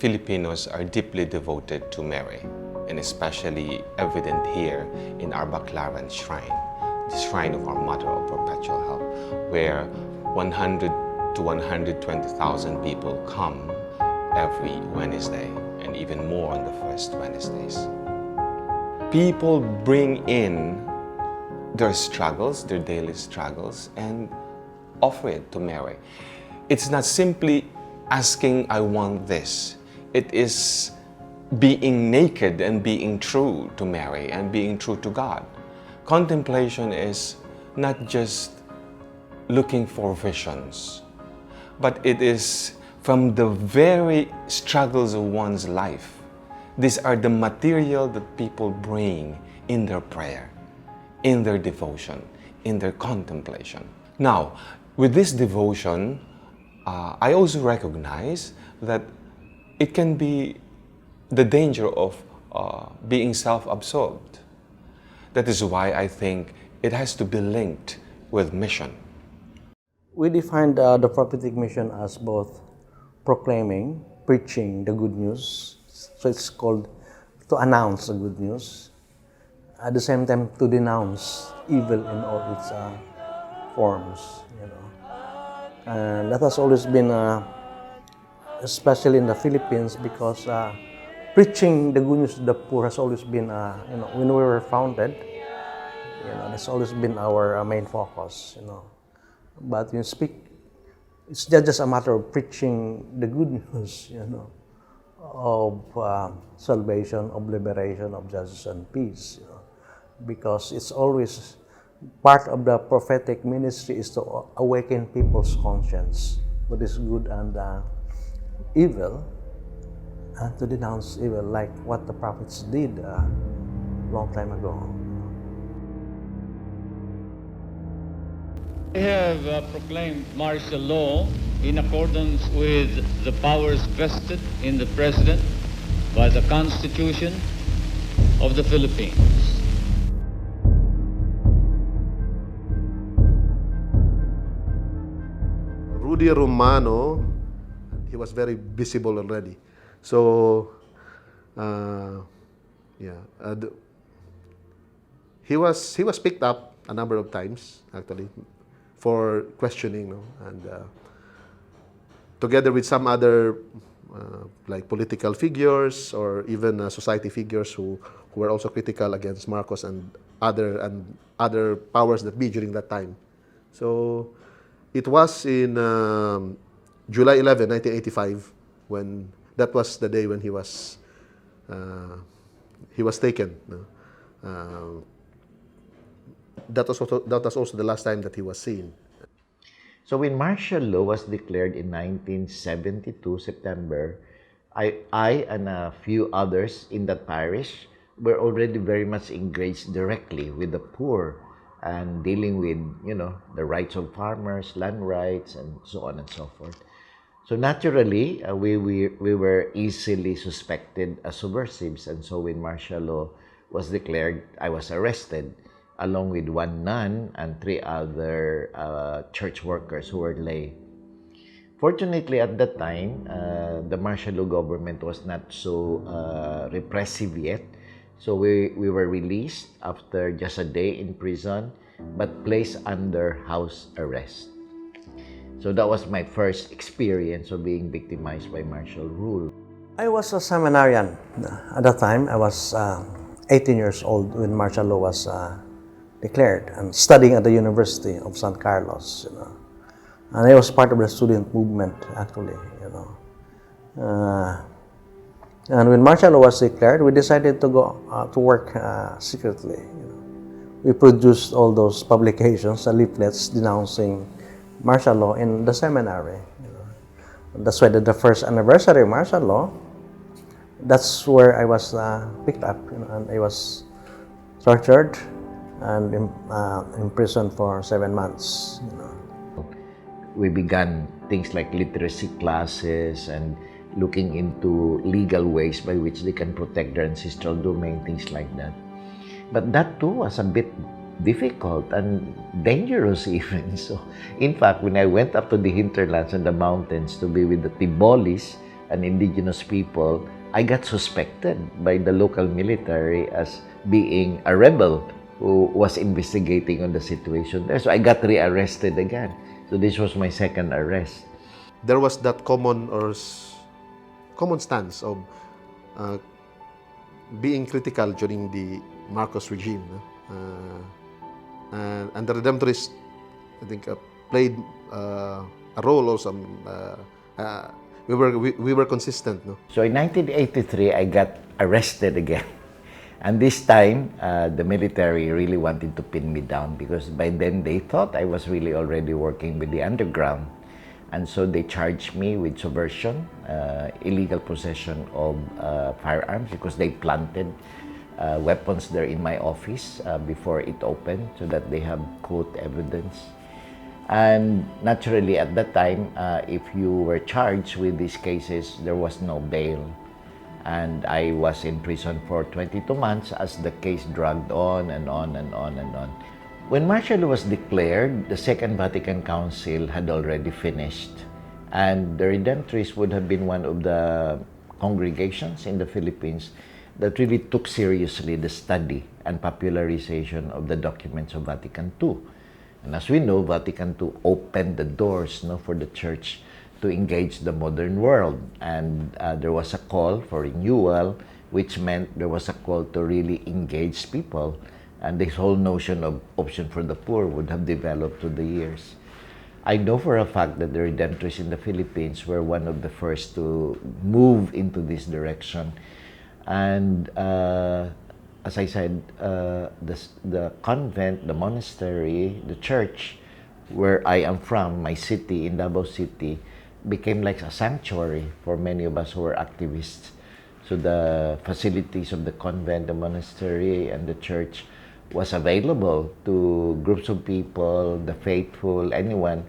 Filipinos are deeply devoted to Mary, and especially evident here in our Baclaran shrine, the shrine of our Mother of Perpetual Help, where 100 to 120,000 people come every Wednesday, and even more on the first Wednesdays. People bring in their struggles, their daily struggles, and offer it to Mary. It's not simply asking, I want this. It is being naked and being true to Mary and being true to God. Contemplation is not just looking for visions, but it is from the very struggles of one's life. These are the material that people bring in their prayer, in their devotion, in their contemplation. Now, with this devotion, I also recognize that it can be the danger of being self-absorbed. That is why I think it has to be linked with mission. We defined the prophetic mission as both proclaiming, preaching the good news, so it's called to announce the good news, at the same time to denounce evil in all its forms, and that has always been, especially in the Philippines, because preaching the good news to the poor has always been, when we were founded, that's always been our main focus, But you speak, it's not just a matter of preaching the good news, of salvation, of liberation, of justice and peace, because it's always part of the prophetic ministry is to awaken people's conscience, what is good and evil, and to denounce evil, like what the prophets did a long time ago. I have proclaimed martial law in accordance with the powers vested in the President by the Constitution of the Philippines. Rudy Romano, he was very visible already. So, he was picked up a number of times actually for questioning, and together with some other like political figures or even society figures who were also critical against Marcos and other powers that be during that time. So it was in July 11, 1985, when that was the day when he was taken. That was also the last time that he was seen. So when martial law was declared in 1972, September, I and a few others in that parish were already very much engaged directly with the poor and dealing with, the rights of farmers, land rights, and so on and so forth. So naturally, we were easily suspected as subversives, and so when martial law was declared, I was arrested, along with one nun and 3 other church workers who were lay. Fortunately, at that time, the martial law government was not so repressive yet. So we were released after just a day in prison, but placed under house arrest. So that was my first experience of being victimized by martial rule. I was a seminarian at that time. I was 18 years old when martial law was declared, and studying at the University of San Carlos, and I was part of the student movement actually, and when martial law was declared, we decided to go to work secretly. We produced all those publications and leaflets denouncing martial law in the seminary. That's why the first anniversary of martial law, that's where I was picked up, and I was tortured and imprisoned for 7 months. We began things like literacy classes and looking into legal ways by which they can protect their ancestral domain, things like that. But that too was a bit difficult and dangerous even. So, in fact, when I went up to the hinterlands and the mountains to be with the Tibolis, an indigenous people, I got suspected by the local military as being a rebel who was investigating on the situation there. So I got rearrested again. So this was my second arrest. There was that common stance of uh, being critical during the Marcos regime. And the Redemptorists, I think, played a role also. We were consistent. No? So in 1983, I got arrested again. And this time, the military really wanted to pin me down because by then they thought I was really already working with the underground. And so they charged me with subversion, illegal possession of firearms because they planted weapons there in my office before it opened so that they have quote evidence. And naturally at that time, if you were charged with these cases, there was no bail. And I was in prison for 22 months as the case dragged on and on and on and on. When martial law was declared, the Second Vatican Council had already finished. And the Redemptorists would have been one of the congregations in the Philippines that really took seriously the study and popularization of the documents of Vatican II. And as we know, Vatican II opened the doors for the church to engage the modern world. And there was a call for renewal, which meant there was a call to really engage people. And this whole notion of option for the poor would have developed through the years. I know for a fact that the Redemptorists in the Philippines were one of the first to move into this direction. And as I said, the convent, the monastery, the church where I am from, my city in Davao City, became like a sanctuary for many of us who were activists. So the facilities of the convent, the monastery, and the church was available to groups of people, the faithful, anyone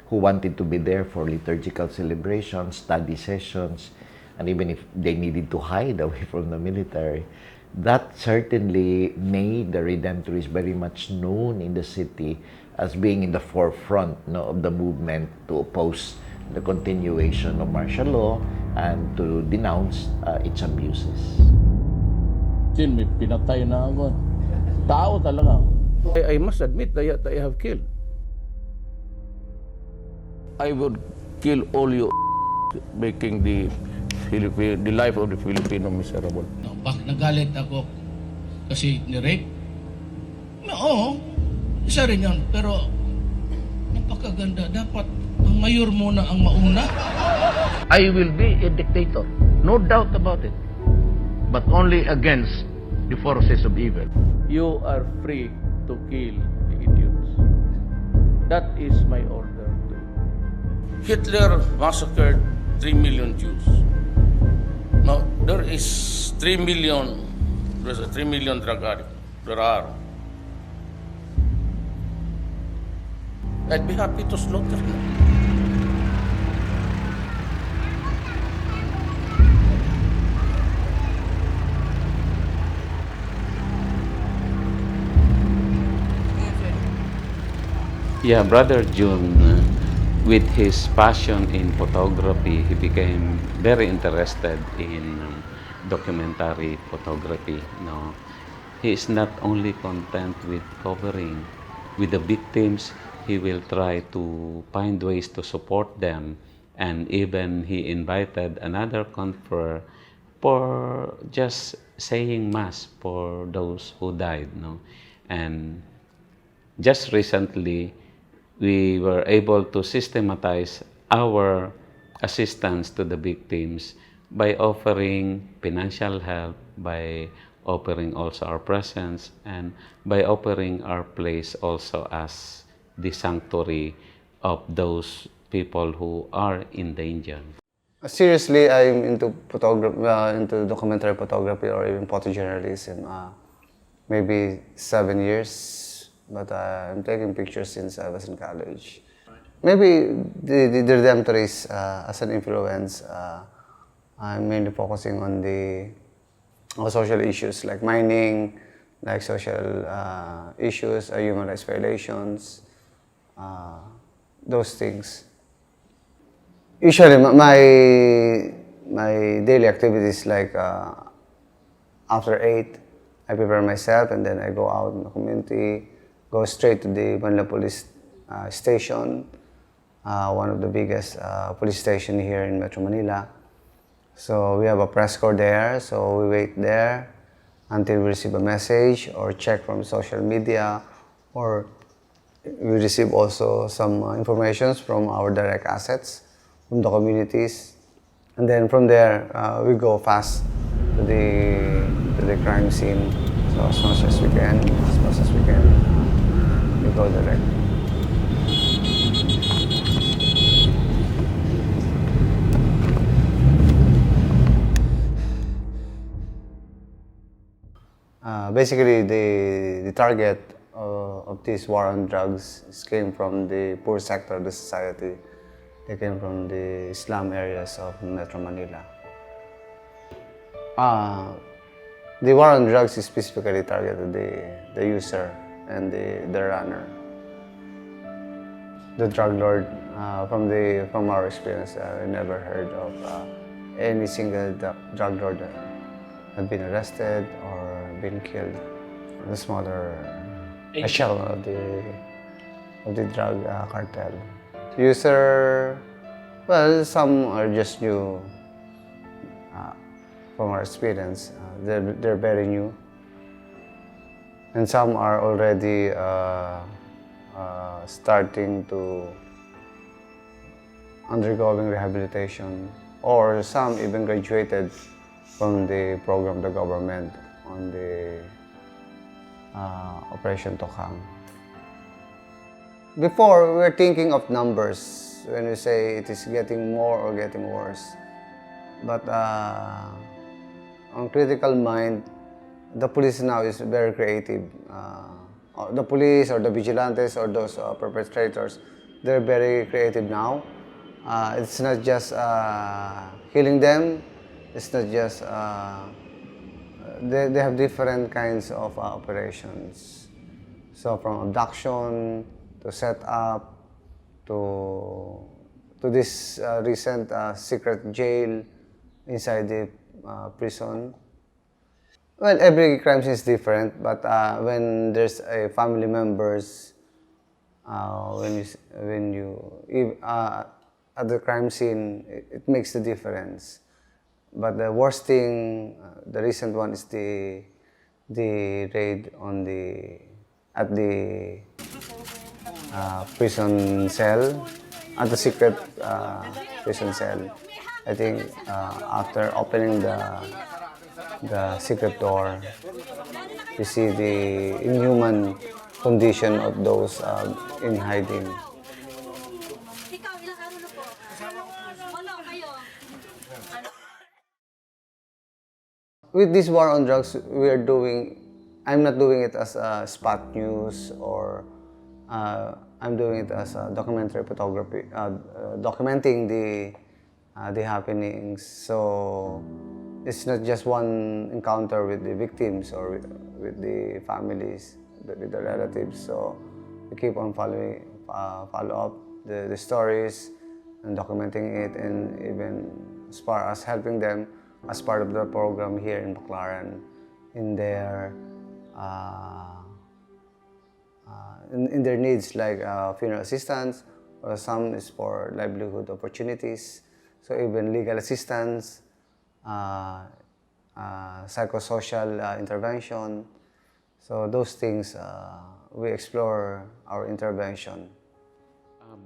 who wanted to be there for liturgical celebrations, study sessions, and even if they needed to hide away from the military. That certainly made the Redemptorists very much known in the city as being in the forefront of the movement to oppose the continuation of martial law and to denounce its abuses. Sin, may pinatay na ako. Tao talaga. I must admit that I have killed. I would kill all you making the life of the Filipino miserable. Bakit nagalit ako kasi ni-rape? Oo, isa rin yun. Pero napakaganda. Dapat ang mayor muna ang mauna. I will be a dictator, no doubt about it, but only against the forces of evil. You are free to kill the idiots. That is my order to you. Hitler massacred 3 million Jews. Now, there's a 3 million drug addicts. There are. I'd be happy to slaughter them. Yeah, Brother Jun, with his passion in photography, he became very interested in documentary photography. No, he is not only content with covering with the victims. He will try to find ways to support them, and even he invited another conferor for just saying mass for those who died. No, and just recently, we were able to systematize our assistance to the victims by offering financial help, by offering also our presence, and by offering our place also as the sanctuary of those people who are in danger. Seriously, I'm into photography, into documentary photography or even photojournalism. Maybe 7 years. But I'm taking pictures since I was in college. Maybe the Redemptorists as an influence, I'm mainly focusing on the social issues like mining, like social issues, human rights violations, those things. Usually, my daily activities like after 8, I prepare myself and then I go out in the community, go straight to the Manila Police Station, one of the biggest police station here in Metro Manila. So we have a press corps there, so we wait there until we receive a message or check from social media, or we receive also some information from our direct assets from the communities. And then from there, we go fast to the crime scene. So as much as we can, we go direct. Basically, the target of this war on drugs came from the poor sector of the society. They came from the slum areas of Metro Manila. The war on drugs is specifically targeted the user and the runner. The drug lord, from our experience, we never heard of any single drug lord that had been arrested or been killed. The smaller echelon of the drug cartel. User, well, some are just new from our experience. They're very new. And some are already starting to undergoing rehabilitation, or some even graduated from the program of the government on the Operation Tokang. Before, we were thinking of numbers when we say it is getting more or getting worse. But on critical mind, the police now is very creative. The police or the vigilantes or those perpetrators, they're very creative now. It's not just killing them. It's not just, they have different kinds of operations. So from abduction to set up to this recent secret jail inside the prison. Well, every crime scene is different, but when there's a family members, when you at the crime scene, it makes the difference. But the worst thing, the recent one is the raid on at the prison cell, at the secret prison cell. I think after opening the secret door, you see the inhuman condition of those in hiding. With this war on drugs, I'm not doing it as a spot news, or I'm doing it as a documentary photography, documenting the happenings. So it's not just one encounter with the victims or with the families, with the relatives. So we keep on follow up the stories and documenting it, and even as far as helping them as part of the program here in Baclaran in their in their needs, like funeral assistance, or some is for livelihood opportunities. So even legal assistance, psychosocial intervention. So those things we explore our intervention.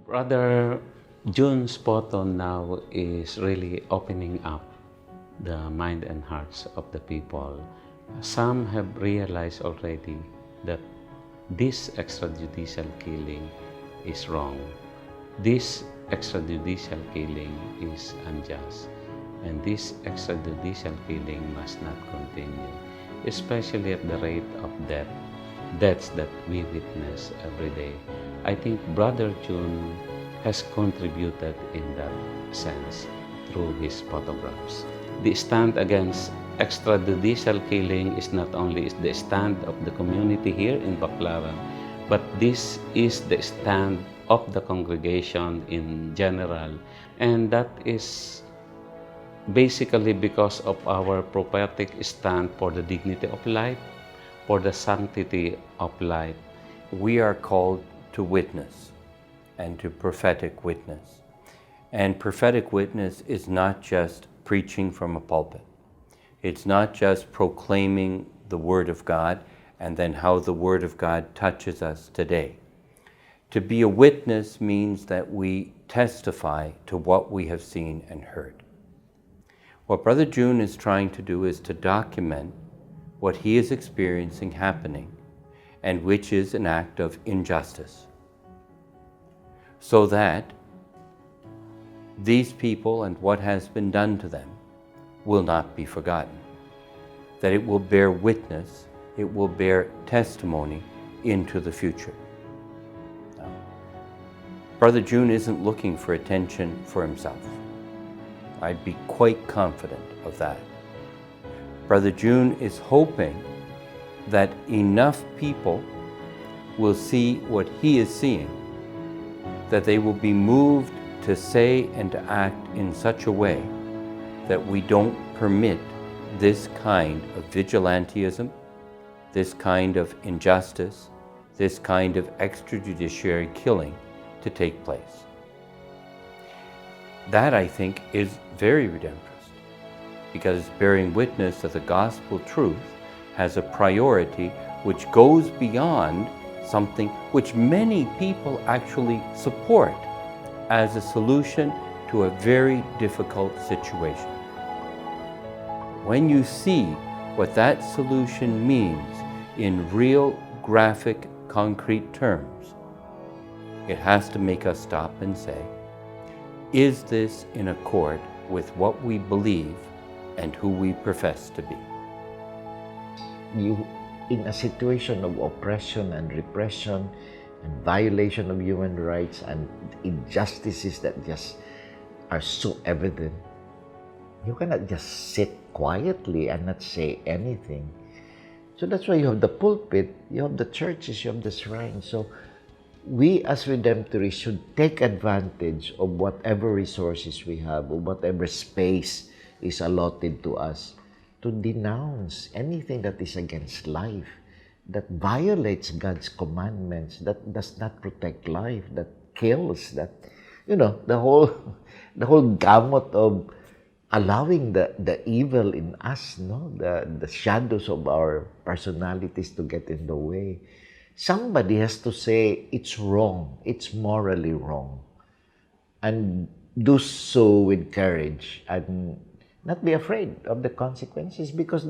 Brother Jun's photo now is really opening up the mind and hearts of the people. Some have realized already that this extrajudicial killing is wrong. This extrajudicial killing is unjust. And this extrajudicial killing must not continue, especially at the rate of deaths that we witness every day. I think Brother Jun has contributed in that sense through his photographs. The stand against extrajudicial killing is not only the stand of the community here in Baclaran, but this is the stand of the congregation in general, and that is basically because of our prophetic stand for the dignity of life, for the sanctity of life. We are called to witness and to prophetic witness. And prophetic witness is not just preaching from a pulpit. It's not just proclaiming the Word of God and then how the Word of God touches us today. To be a witness means that we testify to what we have seen and heard. What Brother Jun is trying to do is to document what he is experiencing happening, and which is an act of injustice, so that these people and what has been done to them will not be forgotten, that it will bear witness, it will bear testimony into the future. Brother Jun isn't looking for attention for himself. I'd be quite confident of that. Brother Jun is hoping that enough people will see what he is seeing, that they will be moved to say and to act in such a way that we don't permit this kind of vigilantism, this kind of injustice, this kind of extrajudicial killing to take place. That, I think, is very redemptorist, because bearing witness of the gospel truth has a priority which goes beyond something which many people actually support as a solution to a very difficult situation. When you see what that solution means in real, graphic, concrete terms, it has to make us stop and say, is this in accord with what we believe and who we profess to be? You, in a situation of oppression and repression and violation of human rights and injustices that just are so evident, you cannot just sit quietly and not say anything. So that's why you have the pulpit, you have the churches, you have the shrines. So we as Redemptorists should take advantage of whatever resources we have, or whatever space is allotted to us, to denounce anything that is against life, that violates God's commandments, that does not protect life, that kills, that, the whole gamut of allowing the evil in us, the shadows of our personalities to get in the way. Somebody has to say it's wrong, it's morally wrong, and do so with courage and not be afraid of the consequences, because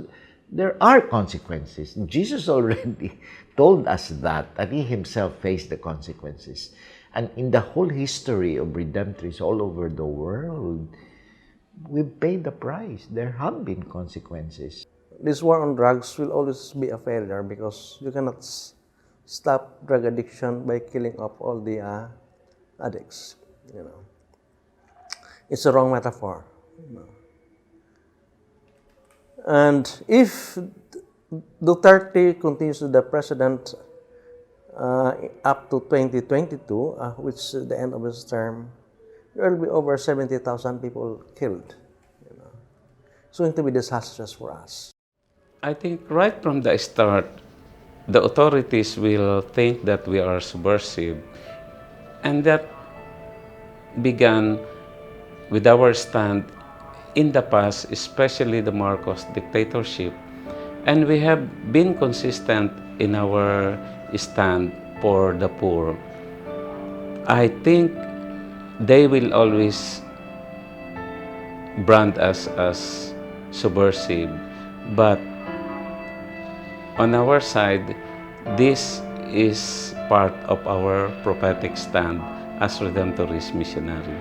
there are consequences. Jesus already told us that, and he himself faced the consequences. And in the whole history of Redemptorists all over the world, we've paid the price. There have been consequences. This war on drugs will always be a failure, because you cannot stop drug addiction by killing off all the addicts. It's a wrong metaphor. And if Duterte continues to be the president up to 2022, which is the end of his term, there will be over 70,000 people killed. It's going to be disastrous for us. I think right from the start, the authorities will think that we are subversive, and that began with our stand in the past, especially the Marcos dictatorship, and we have been consistent in our stand for the poor. I think they will always brand us as subversive, but on our side, this is part of our prophetic stand as Redemptorist missionary.